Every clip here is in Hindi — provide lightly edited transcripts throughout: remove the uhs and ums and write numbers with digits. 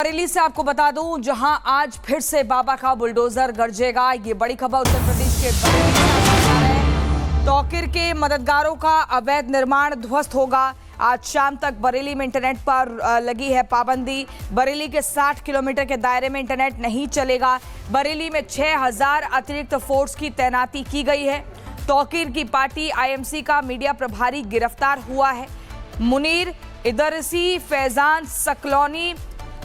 बरेली से आपको बता दूं, जहां आज फिर से बाबा का बुलडोजर गरजेगा। ये बड़ी खबर उत्तर प्रदेश के बरेली से है। तौकीर के मददगारों का अवैध निर्माण ध्वस्त होगा। आज शाम तक बरेली में इंटरनेट पर लगी है पाबंदी। बरेली के 60 किलोमीटर के दायरे में इंटरनेट नहीं चलेगा। बरेली में 6000 अतिरिक्त फोर्स की तैनाती की गई है। तौकीर की पार्टी आईएमसी का मीडिया प्रभारी गिरफ्तार हुआ है। मुनीर इदरसी, फैजान सकलौनी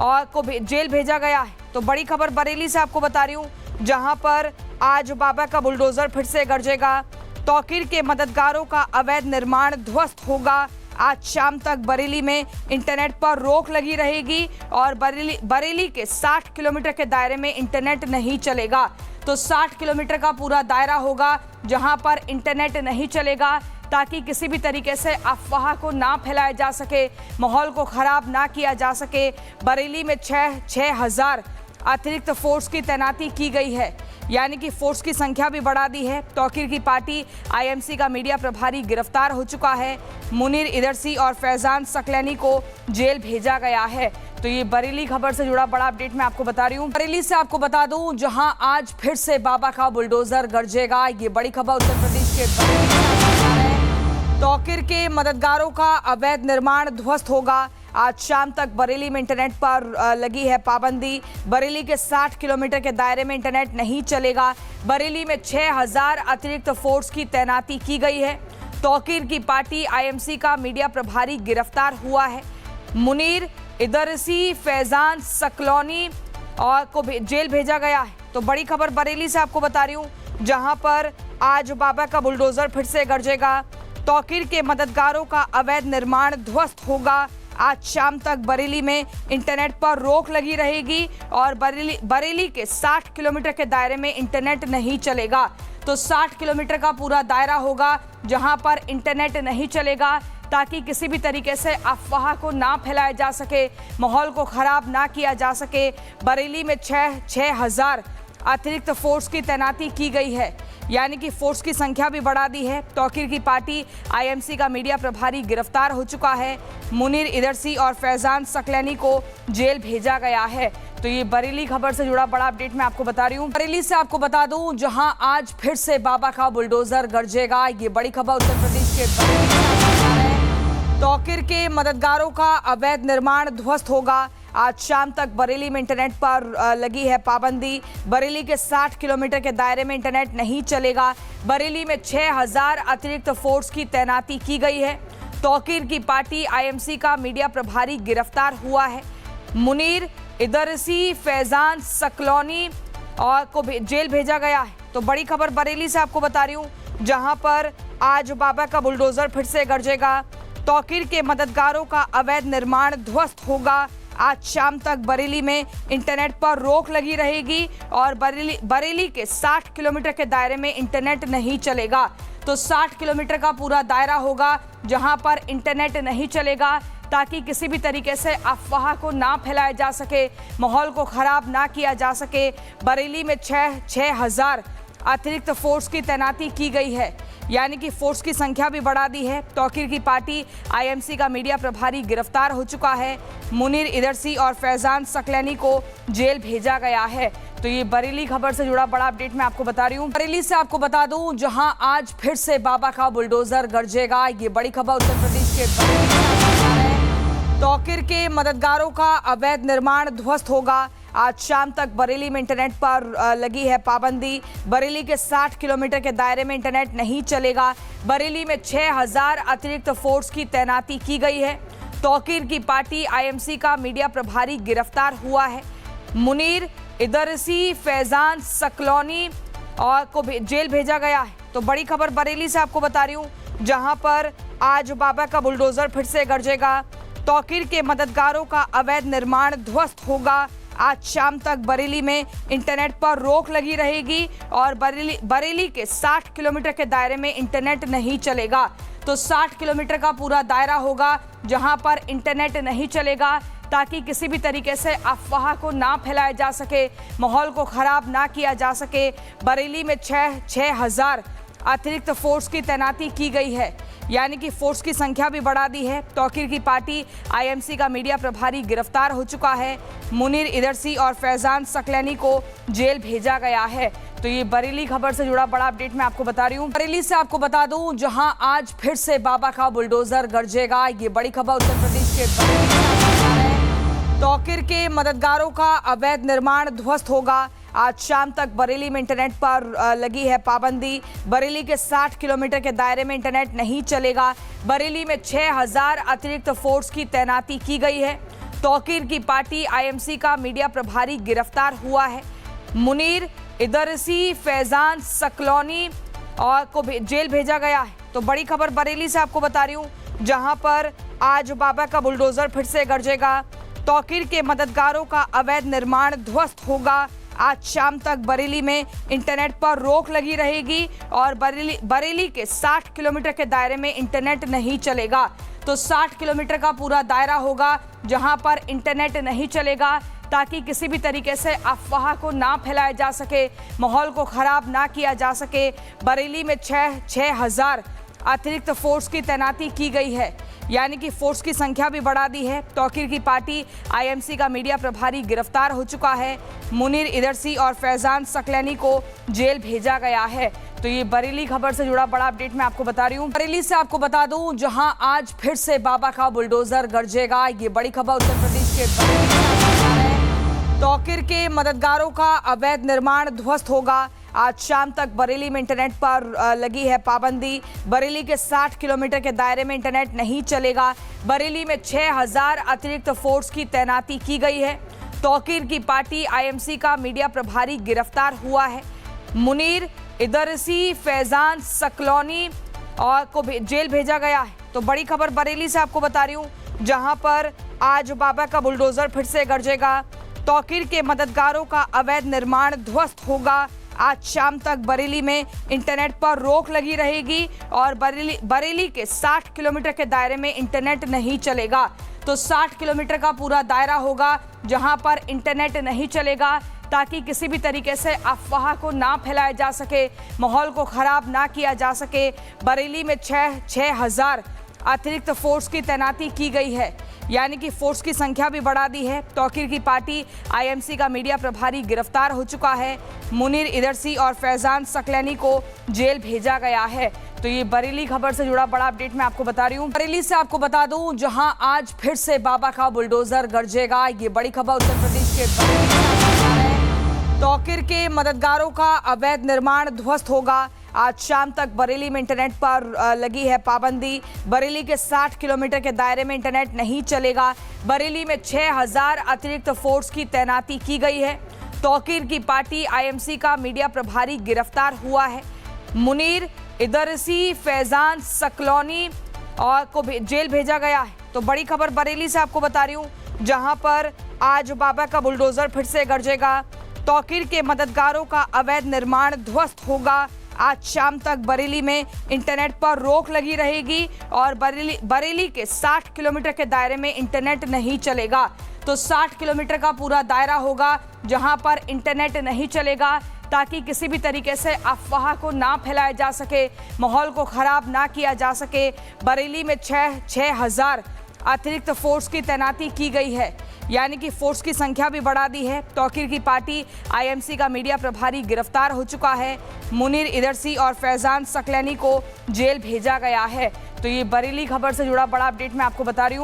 और को जेल भेजा गया है। तो बड़ी खबर बरेली से आपको बता रही हूँ, जहां पर आज बाबा का बुलडोजर फिर से गरजेगा। तौकीर के मददगारों का अवैध निर्माण ध्वस्त होगा। आज शाम तक बरेली में इंटरनेट पर रोक लगी रहेगी और बरेली के 60 किलोमीटर के दायरे में इंटरनेट नहीं चलेगा। तो 60 किलोमीटर का पूरा दायरा होगा जहां पर इंटरनेट नहीं चलेगा, ताकि किसी भी तरीके से अफवाह को ना फैलाया जा सके, माहौल को खराब ना किया जा सके। बरेली में 6000 अतिरिक्त फोर्स की तैनाती की गई है, यानी कि फोर्स की संख्या भी बढ़ा दी है। तौकीर की पार्टी आईएमसी का मीडिया प्रभारी गिरफ्तार हो चुका है। मुनीर इदरसी और फैजान सकलैनी को जेल भेजा गया है। तो ये बरेली खबर से जुड़ा बड़ा अपडेट मैं आपको बता रही हूँ। बरेली से आपको बता दूं, जहां आज फिर से बाबा का बुलडोजर गरजेगा। ये बड़ी खबर उत्तर प्रदेश के बरेली से है। तौकीर के मददगारों का अवैध निर्माण ध्वस्त होगा। आज शाम तक बरेली में इंटरनेट पर लगी है पाबंदी। बरेली के 60 किलोमीटर के दायरे में इंटरनेट नहीं चलेगा। बरेली में 6000 अतिरिक्त फोर्स की तैनाती की गई है। तौकीर की पार्टी आईएमसी का मीडिया प्रभारी गिरफ्तार हुआ है। मुनीर इदरसी, फैजान सकलौनी और को जेल भेजा गया है। तो बड़ी खबर बरेली से आपको बता रही हूँ, जहां पर आज बाबा का बुलडोजर फिर से गरजेगा। तौकीर के मददगारों का अवैध निर्माण ध्वस्त होगा। आज शाम तक बरेली में इंटरनेट पर रोक लगी रहेगी और बरेली के 60 किलोमीटर के दायरे में इंटरनेट नहीं चलेगा। तो 60 किलोमीटर का पूरा दायरा होगा जहां पर इंटरनेट नहीं चलेगा, ताकि किसी भी तरीके से अफवाह को ना फैलाया जा सके, माहौल को खराब ना किया जा सके। बरेली में 6000 अतिरिक्त फोर्स की तैनाती की गई है, यानी कि फोर्स की संख्या भी बढ़ा दी है। तौकीर की पार्टी आईएमसी का मीडिया प्रभारी गिरफ्तार हो चुका है। मुनीर इदरसी और फैजान सकलैनी को जेल भेजा गया है। तो ये बरेली खबर से जुड़ा बड़ा अपडेट मैं आपको बता रही हूँ। बरेली से आपको बता दूं, जहां आज फिर से बाबा का बुलडोजर गरजेगा। ये बड़ी खबर उत्तर प्रदेश के बरेली से है। तौकीर के मददगारों का अवैध निर्माण ध्वस्त होगा। आज शाम तक बरेली में इंटरनेट पर लगी है पाबंदी। बरेली के 60 किलोमीटर के दायरे में इंटरनेट नहीं चलेगा। बरेली में 6000 अतिरिक्त फोर्स की तैनाती की गई है। तौकीर की पार्टी आईएमसी का मीडिया प्रभारी गिरफ्तार हुआ है। मुनीर इदरसी, फैजान सकलौनी और को जेल भेजा गया है। तो बड़ी खबर बरेली से आपको बता रही हूँ, जहां पर आज बाबा का बुलडोजर फिर से गरजेगा। तौकीर के मददगारों का अवैध निर्माण ध्वस्त होगा। आज शाम तक बरेली में इंटरनेट पर रोक लगी रहेगी और बरेली के 60 किलोमीटर के दायरे में इंटरनेट नहीं चलेगा। तो 60 किलोमीटर का पूरा दायरा होगा जहां पर इंटरनेट नहीं चलेगा, ताकि किसी भी तरीके से अफवाह को ना फैलाया जा सके, माहौल को खराब ना किया जा सके। बरेली में 6000 अतिरिक्त फोर्स की तैनाती की गई है, यानी कि फोर्स की संख्या भी बढ़ा दी है। तौकीर की पार्टी आईएमसी का मीडिया प्रभारी गिरफ्तार हो चुका है। मुनीर इदरसी और फैजान सकलैनी को जेल भेजा गया है। तो ये बरेली खबर से जुड़ा बड़ा अपडेट मैं आपको बता रही हूँ। बरेली से आपको बता दूं, जहां आज फिर से बाबा का बुलडोजर गरजेगा। ये बड़ी खबर उत्तर प्रदेश के बरेली से है। तौकीर के मददगारों का अवैध निर्माण ध्वस्त होगा। आज शाम तक बरेली में इंटरनेट पर लगी है पाबंदी। बरेली के 60 किलोमीटर के दायरे में इंटरनेट नहीं चलेगा। बरेली में 6000 अतिरिक्त फोर्स की तैनाती की गई है। तौकीर की पार्टी आईएमसी का मीडिया प्रभारी गिरफ्तार हुआ है। मुनीर इदरसी, फैजान सकलौनी और को जेल भेजा गया है। तो बड़ी खबर बरेली से आपको बता रही हूँ, जहां पर आज बाबा का बुलडोजर फिर से गरजेगा। तौकीर के मददगारों का अवैध निर्माण ध्वस्त होगा। आज शाम तक बरेली में इंटरनेट पर रोक लगी रहेगी और बरेली के 60 किलोमीटर के दायरे में इंटरनेट नहीं चलेगा। तो 60 किलोमीटर का पूरा दायरा होगा जहां पर इंटरनेट नहीं चलेगा, ताकि किसी भी तरीके से अफवाह को ना फैलाया जा सके, माहौल को खराब ना किया जा सके। बरेली में 6000 अतिरिक्त फोर्स की तैनाती की गई है, यानी कि फोर्स की संख्या भी बढ़ा दी है। तौकीर की पार्टी आईएमसी का मीडिया प्रभारी गिरफ्तार हो चुका है। मुनीर इदरसी और फैजान सकलैनी को जेल भेजा गया है। तो ये बरेली खबर से जुड़ा बड़ा अपडेट मैं आपको बता रही हूँ। बरेली से आपको बता दूं, जहां आज फिर से बाबा का बुलडोजर गरजेगा। ये बड़ी खबर उत्तर प्रदेश के बरेली से आ रहा है। तौकीर के मददगारों का अवैध निर्माण ध्वस्त होगा। आज शाम तक बरेली में इंटरनेट पर लगी है पाबंदी। बरेली के 60 किलोमीटर के दायरे में इंटरनेट नहीं चलेगा। बरेली में 6000 अतिरिक्त फोर्स की तैनाती की गई है। तौकीर की पार्टी आईएमसी का मीडिया प्रभारी गिरफ्तार हुआ है। मुनीर इदरसी, फैजान सकलौनी और को जेल भेजा गया है। तो बड़ी खबर बरेली से आपको बता रही हूँ, जहां पर आज बाबा का बुलडोजर फिर से गरजेगा। तौकीर के मददगारों का अवैध निर्माण ध्वस्त होगा। आज शाम तक बरेली में इंटरनेट पर रोक लगी रहेगी और बरेली के 60 किलोमीटर के दायरे में इंटरनेट नहीं चलेगा। तो 60 किलोमीटर का पूरा दायरा होगा जहां पर इंटरनेट नहीं चलेगा, ताकि किसी भी तरीके से अफवाह को ना फैलाया जा सके, माहौल को खराब ना किया जा सके। बरेली में 6000 अतिरिक्त फोर्स की तैनाती की गई है, यानी कि फोर्स की संख्या भी बढ़ा दी है। तौकीर की पार्टी आईएमसी का मीडिया प्रभारी गिरफ्तार हो चुका है। मुनीर इदरसी और फैजान सकलैनी को जेल भेजा गया है। तो ये बरेली खबर से जुड़ा बड़ा अपडेट मैं आपको बता रही हूँ। बरेली से आपको बता दूं, जहां आज फिर से बाबा का बुलडोजर गरजेगा। ये बड़ी खबर उत्तर प्रदेश के बरेली से आ रहा है। तौकीर के मददगारों का अवैध निर्माण ध्वस्त होगा। आज शाम तक बरेली में इंटरनेट पर लगी है पाबंदी। बरेली के 60 किलोमीटर के दायरे में इंटरनेट नहीं चलेगा। बरेली में 6000 अतिरिक्त फोर्स की तैनाती की गई है। तौकीर की पार्टी आईएमसी का मीडिया प्रभारी गिरफ्तार हुआ है। मुनीर इदरसी, फैजान सकलौनी और को जेल भेजा गया है। तो बड़ी खबर बरेली से आपको बता रही हूँ, जहां पर आज बाबा का बुलडोजर फिर से गरजेगा। तौकीर के मददगारों का अवैध निर्माण ध्वस्त होगा। आज शाम तक बरेली में इंटरनेट पर रोक लगी रहेगी और बरेली के 60 किलोमीटर के दायरे में इंटरनेट नहीं चलेगा। तो 60 किलोमीटर का पूरा दायरा होगा जहां पर इंटरनेट नहीं चलेगा, ताकि किसी भी तरीके से अफवाह को ना फैलाया जा सके, माहौल को खराब ना किया जा सके। बरेली में 6000 अतिरिक्त फोर्स की तैनाती की गई है, यानी कि फोर्स की संख्या भी बढ़ा दी है। तौकीर की पार्टी आईएमसी का मीडिया प्रभारी गिरफ्तार हो चुका है। मुनीर इदरसी और फैजान सकलैनी को जेल भेजा गया है। तो ये बरेली खबर से जुड़ा बड़ा अपडेट मैं आपको बता रही हूँ। बरेली से आपको बता दूं, जहां आज फिर से बाबा का बुलडोजर गरजेगा। ये बड़ी खबर उत्तर प्रदेश के बरेली से आ रहा है। तौकीर के मददगारों का अवैध निर्माण ध्वस्त होगा। आज शाम तक बरेली में इंटरनेट पर लगी है पाबंदी। बरेली के 60 किलोमीटर के दायरे में इंटरनेट नहीं चलेगा। बरेली में 6000 अतिरिक्त फोर्स की तैनाती की गई है। तौकीर की पार्टी आईएमसी का मीडिया प्रभारी गिरफ्तार हुआ है। मुनीर इदरसी, फैजान सकलौनी और को जेल भेजा गया है। तो बड़ी खबर बरेली से आपको बता रही हूँ, जहां पर आज बाबा का बुलडोजर फिर से गरजेगा। तौकीर के मददगारों का अवैध निर्माण ध्वस्त होगा। आज शाम तक बरेली में इंटरनेट पर रोक लगी रहेगी और बरेली के 60 किलोमीटर के दायरे में इंटरनेट नहीं चलेगा। तो 60 किलोमीटर का पूरा दायरा होगा जहां पर इंटरनेट नहीं चलेगा, ताकि किसी भी तरीके से अफवाह को ना फैलाया जा सके, माहौल को खराब ना किया जा सके। बरेली में 6000 अतिरिक्त फोर्स की तैनाती की गई है, यानी कि फोर्स की संख्या भी बढ़ा दी है। तौकीर की पार्टी आईएमसी का मीडिया प्रभारी गिरफ्तार हो चुका है। मुनीर इदरसी और फैजान सकलैनी को जेल भेजा गया है। तो ये बरेली खबर से जुड़ा बड़ा अपडेट मैं आपको बता रही हूँ।